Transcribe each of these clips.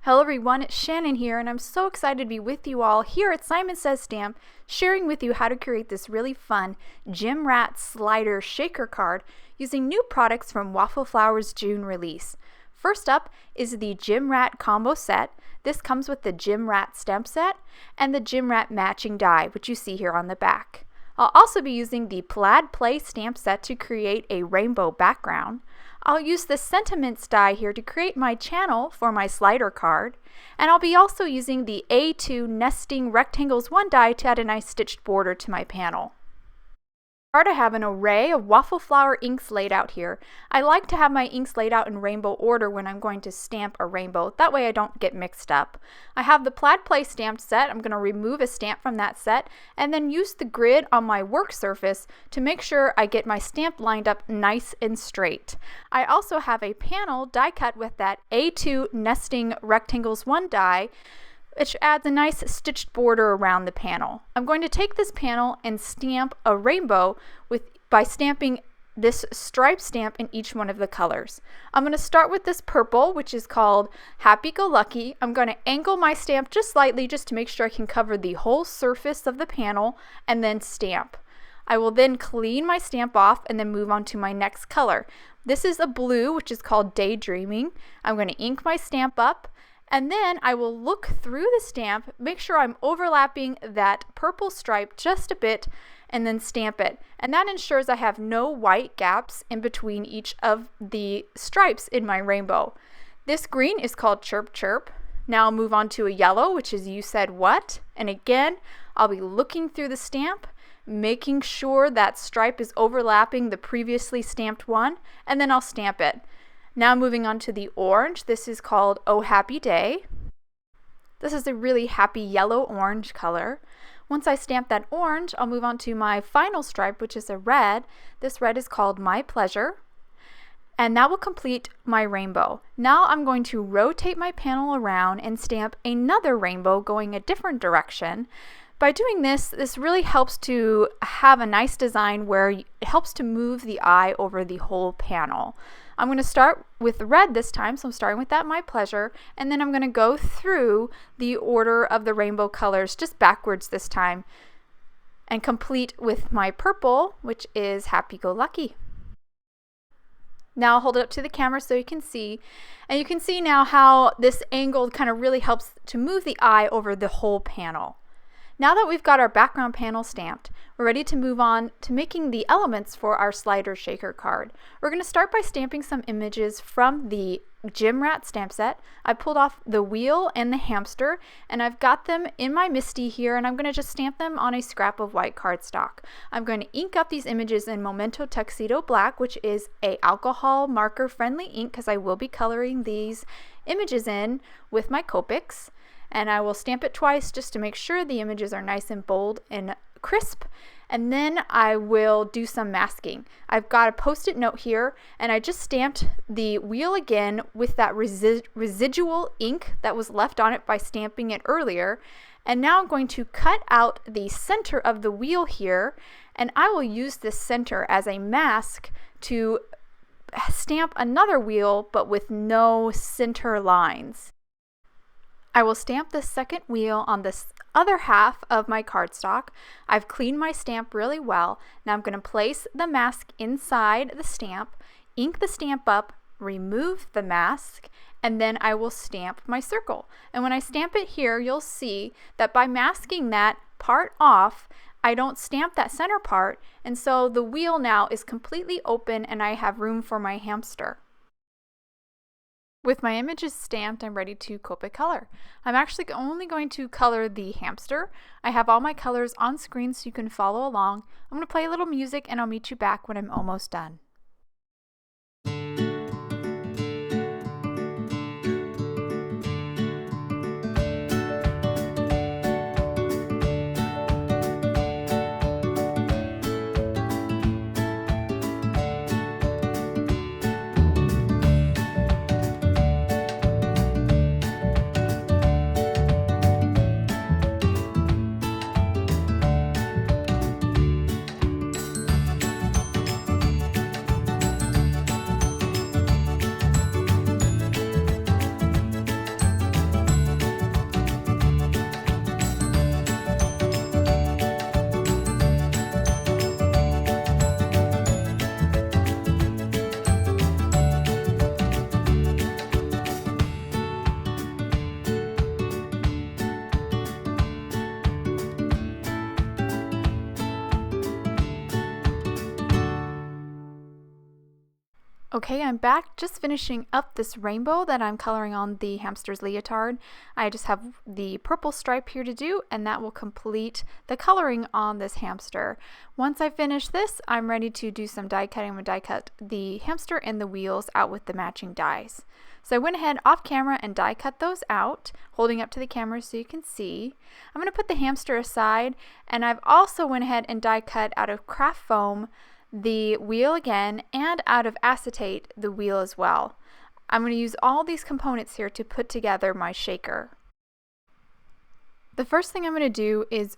Hello everyone, it's Shannon here, and I'm so excited to be with you all here at Simon Says Stamp, sharing with you how to create this really fun Gym Rat Slider Shaker card using new products from Waffle Flower's June release. First up is the Gym Rat combo set. This comes with the Gym Rat stamp set and the Gym Rat matching die, which you see here on the back. I'll also be using the PLAID stamp set to create a rainbow background. I'll use the sentiments die here to create my channel for my slider card, and I'll be also using the A2 nesting rectangles 1 die to add a nice stitched border to my panel. I have an array of Waffle Flower inks laid out here. I like to have my inks laid out in rainbow order when I'm going to stamp a rainbow. That way I don't get mixed up. I have the PLAID stamped set. I'm going to remove a stamp from that set and then use the grid on my work surface to make sure I get my stamp lined up nice and straight. I also have a panel die cut with that A2 nesting rectangles 1 die, which adds a nice stitched border around the panel. I'm going to take this panel and stamp a rainbow by stamping this stripe stamp in each one of the colors. I'm going to start with this purple, which is called Happy Go Lucky. I'm going to angle my stamp just slightly just to make sure I can cover the whole surface of the panel and then stamp. I will then clean my stamp off and then move on to my next color. This is a blue, which is called Daydreaming. I'm going to ink my stamp up, and then I will look through the stamp, make sure I'm overlapping that purple stripe just a bit, and then stamp it. And that ensures I have no white gaps in between each of the stripes in my rainbow. This green is called Chirp Chirp. Now I'll move on to a yellow, which is You Said What? And again, I'll be looking through the stamp, making sure that stripe is overlapping the previously stamped one, and then I'll stamp it. Now moving on to the orange, this is called Oh Happy Day. This is a really happy yellow-orange color. Once I stamp that orange, I'll move on to my final stripe, which is a red. This red is called My Pleasure. And that will complete my rainbow. Now I'm going to rotate my panel around and stamp another rainbow going a different direction. By doing this, this really helps to have a nice design where it helps to move the eye over the whole panel. I'm going to start with red this time, so I'm starting with that My Pleasure, and then I'm going to go through the order of the rainbow colors just backwards this time and complete with my purple, which is Happy Go Lucky. Now I'll hold it up to the camera so you can see, and you can see now how this angle kind of really helps to move the eye over the whole panel. Now that we've got our background panel stamped, we're ready to move on to making the elements for our slider shaker card. We're going to start by stamping some images from the Gym Rat stamp set. I pulled off the wheel and the hamster, and I've got them in my MISTI here, and I'm going to just stamp them on a scrap of white cardstock. I'm going to ink up these images in Memento Tuxedo Black, which is a alcohol marker friendly ink because I will be coloring these images in with my Copics. And I will stamp it twice just to make sure the images are nice and bold and crisp, and then I will do some masking. I've got a post-it note here, and I just stamped the wheel again with that residual ink that was left on it by stamping it earlier, and now I'm going to cut out the center of the wheel here, and I will use this center as a mask to stamp another wheel but with no center lines. I will stamp the second wheel on this other half of my cardstock. I've cleaned my stamp really well. Now I'm going to place the mask inside the stamp, ink the stamp up, remove the mask, and then I will stamp my circle. And when I stamp it here, you'll see that by masking that part off, I don't stamp that center part, and so the wheel now is completely open and I have room for my hamster. With my images stamped, I'm ready to Copic color. I'm actually only going to color the hamster. I have all my colors on screen so you can follow along. I'm going to play a little music and I'll meet you back when I'm almost done. Okay, I'm back, just finishing up this rainbow that I'm coloring on the hamster's leotard. I just have the purple stripe here to do, and that will complete the coloring on this hamster. Once I finish this, I'm ready to do some die cutting. I'm going to die cut the hamster and the wheels out with the matching dies. So I went ahead off camera and die cut those out, holding up to the camera so you can see. I'm going to put the hamster aside, and I've also went ahead and die cut out of craft foam the wheel again, and out of acetate the wheel as well. I'm going to use all these components here to put together my shaker. The first thing I'm going to do is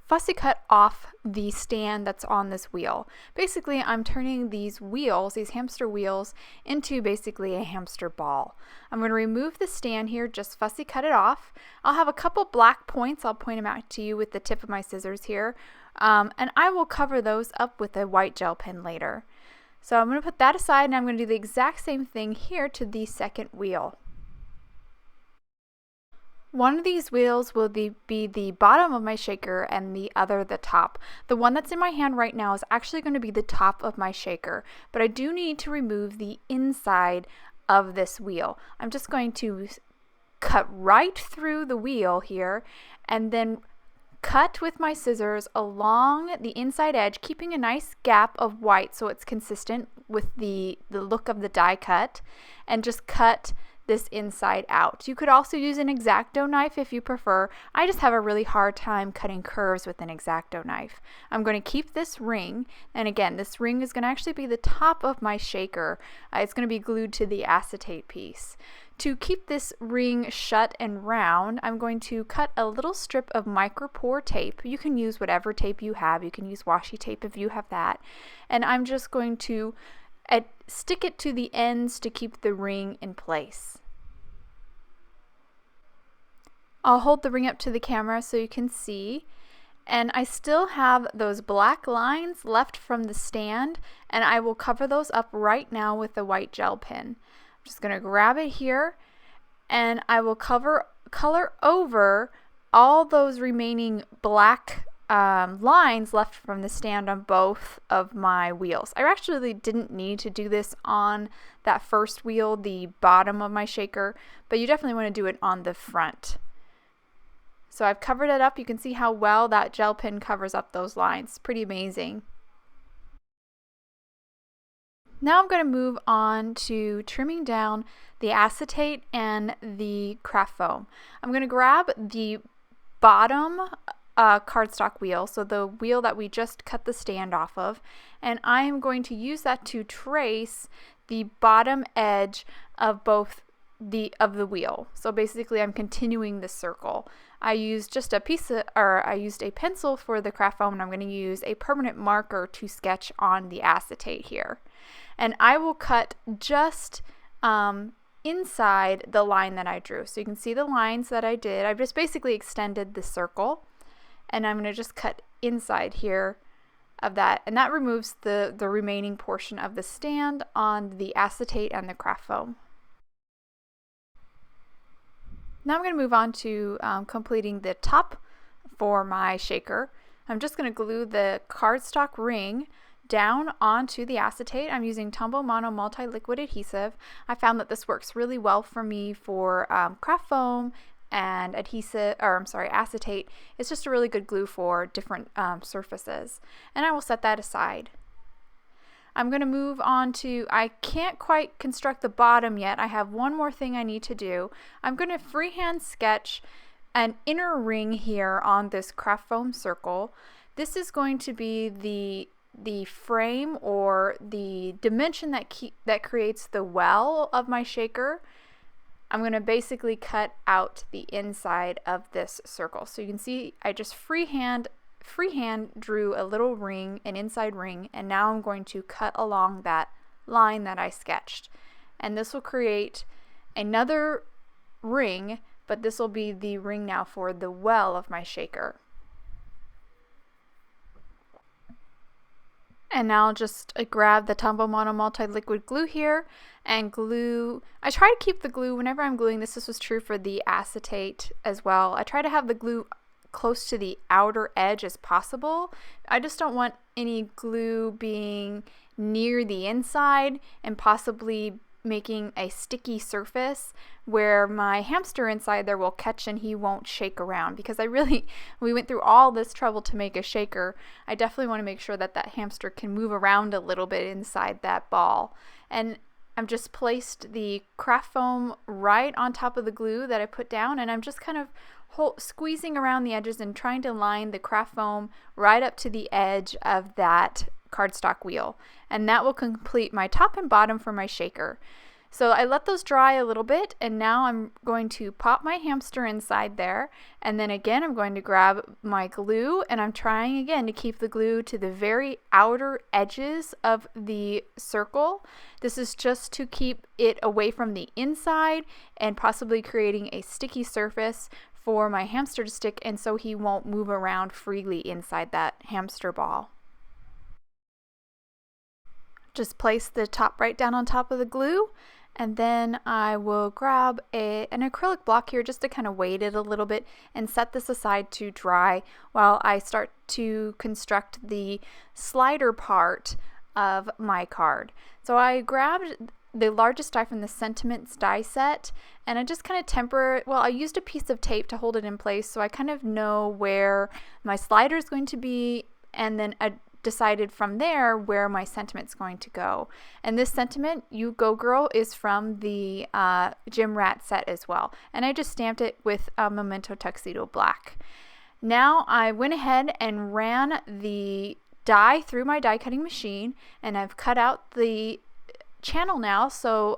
fussy cut off the stand that's on this wheel. Basically, I'm turning these wheels, these hamster wheels, into basically a hamster ball. I'm going to remove the stand here, just fussy cut it off. I'll have a couple black points, I'll point them out to you with the tip of my scissors here. And I will cover those up with a white gel pen later. So I'm going to put that aside, and I'm going to do the exact same thing here to the second wheel. One of these wheels will be the bottom of my shaker and the other the top. The one that's in my hand right now is actually going to be the top of my shaker, but I do need to remove the inside of this wheel. I'm just going to cut right through the wheel here and then cut with my scissors along the inside edge, keeping a nice gap of white so it's consistent with the look of the die cut, and just cut this inside out. You could also use an X-Acto knife if you prefer. I just have a really hard time cutting curves with an X-Acto knife. I'm going to keep this ring, and again, this ring is going to actually be the top of my shaker. It's going to be glued to the acetate piece. To keep this ring shut and round, I'm going to cut a little strip of micropore tape. You can use whatever tape you have. You can use washi tape if you have that. And I'm just going to stick it to the ends to keep the ring in place. I'll hold the ring up to the camera so you can see. And I still have those black lines left from the stand, and I will cover those up right now with a white gel pen. I'm just going to grab it here, and I will color over all those remaining black lines left from the stand on both of my wheels. I actually didn't need to do this on that first wheel, the bottom of my shaker, but you definitely want to do it on the front. So I've covered it up. You can see how well that gel pen covers up those lines. Pretty amazing. Now I'm going to move on to trimming down the acetate and the craft foam. I'm going to grab the bottom cardstock wheel, so the wheel that we just cut the stand off of, and I am going to use that to trace the bottom edge of both the wheel. So basically I'm continuing the circle. I used just a pencil for the craft foam, and I'm going to use a permanent marker to sketch on the acetate here. And I will cut just inside the line that I drew. So you can see the lines that I did. I've just basically extended the circle, and I'm going to just cut inside here of that, and that removes the remaining portion of the stand on the acetate and the craft foam. Now I'm going to move on to completing the top for my shaker. I'm just going to glue the cardstock ring down onto the acetate. I'm using Tombow Mono multi-liquid adhesive. I found that this works really well for me for craft foam and acetate. It's just a really good glue for different surfaces. And I will set that aside. I'm going to move on to, I can't quite construct the bottom yet. I have one more thing I need to do. I'm going to freehand sketch an inner ring here on this craft foam circle. This is going to be the frame or the dimension that creates the well of my shaker. I'm going to basically cut out the inside of this circle. So you can see I just freehand drew a little ring, an inside ring, and now I'm going to cut along that line that I sketched. And this will create another ring, but this will be the ring now for the well of my shaker. And now just grab the Tombow Mono multi-liquid glue here and glue. I try to keep the glue whenever I'm gluing this. This was true for the acetate as well. I try to have the glue close to the outer edge as possible. I just don't want any glue being near the inside and possibly making a sticky surface where my hamster inside there will catch and he won't shake around, because we went through all this trouble to make a shaker. I definitely want to make sure that that hamster can move around a little bit inside that ball. And I've just placed the craft foam right on top of the glue that I put down, and I'm just kind of squeezing around the edges and trying to line the craft foam right up to the edge of that cardstock wheel, and that will complete my top and bottom for my shaker. So I let those dry a little bit, and now I'm going to pop my hamster inside there, and then again I'm going to grab my glue, and I'm trying again to keep the glue to the very outer edges of the circle. This is just to keep it away from the inside and possibly creating a sticky surface for my hamster to stick in so he won't move around freely inside that hamster ball. Just place the top right down on top of the glue, and then I will grab an acrylic block here just to kind of weight it a little bit and set this aside to dry while I start to construct the slider part of my card. So I grabbed the largest die from the Sentiments die set, and I just kind of temper it. Well, I used a piece of tape to hold it in place so I kind of know where my slider is going to be, and then I decided from there where my sentiment's going to go. And this sentiment, "You Go Girl," is from the Jim Rat set as well, and I just stamped it with a Memento Tuxedo black. Now I went ahead and ran the die through my die cutting machine, and I've cut out the channel now, so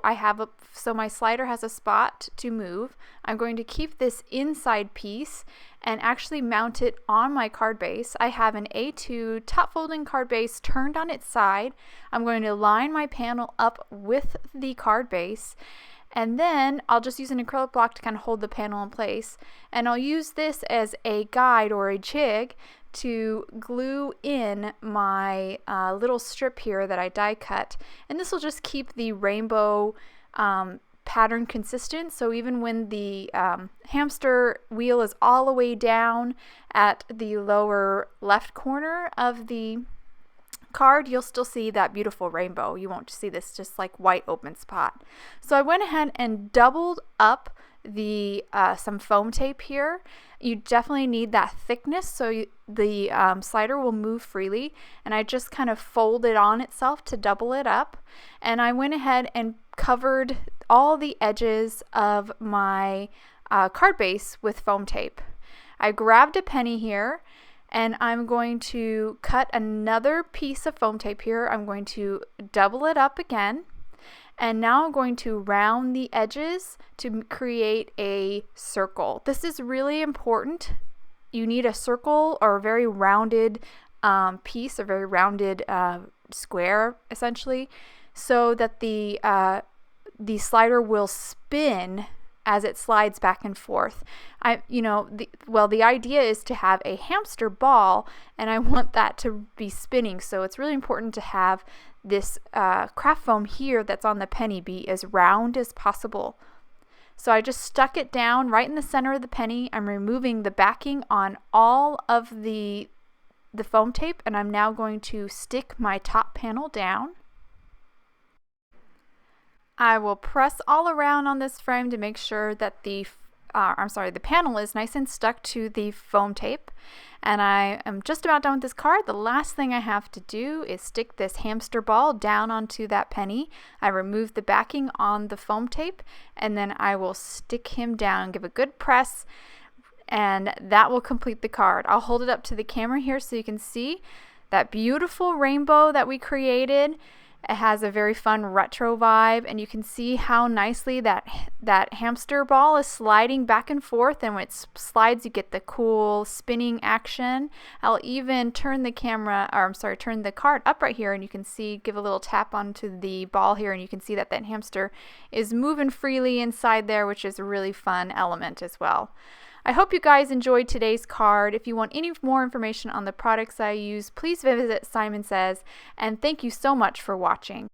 my slider has a spot to move. I'm going to keep this inside piece and actually mount it on my card base. I have an A2 top folding card base turned on its side. I'm going to line my panel up with the card base, and then I'll just use an acrylic block to kind of hold the panel in place, and I'll use this as a guide or a jig to glue in my little strip here that I die cut, and this will just keep the rainbow pattern consistent. So even when the hamster wheel is all the way down at the lower left corner of the card, you'll still see that beautiful rainbow. You won't see this just like white open spot. So I went ahead and doubled up the some foam tape here. You definitely need that thickness so the slider will move freely, and I just kind of fold it on itself to double it up, and I went ahead and covered all the edges of my card base with foam tape. I grabbed a penny here, and I'm going to cut another piece of foam tape here. I'm going to double it up again, and now I'm going to round the edges to create a circle. This is really important. You need a circle or a very rounded piece, a very rounded square essentially, so that the slider will spin as it slides back and forth. The idea is to have a hamster ball, and I want that to be spinning, so it's really important to have this craft foam here that's on the penny be as round as possible. So I just stuck it down right in the center of the penny. I'm removing the backing on all of the foam tape, and I'm now going to stick my top panel down. I will press all around on this frame to make sure that the panel is nice and stuck to the foam tape. And I am just about done with this card. The last thing I have to do is stick this hamster ball down onto that penny. I remove the backing on the foam tape, and then I will stick him down, give a good press, and that will complete the card. I'll hold it up to the camera here so you can see that beautiful rainbow that we created. It has a very fun retro vibe, and you can see how nicely that hamster ball is sliding back and forth, and when it slides you get the cool spinning action. I'll even turn the card up right here, and you can see, give a little tap onto the ball here, and you can see that hamster is moving freely inside there, which is a really fun element as well. I hope you guys enjoyed today's card. If you want any more information on the products I use, please visit Simon Says, and thank you so much for watching.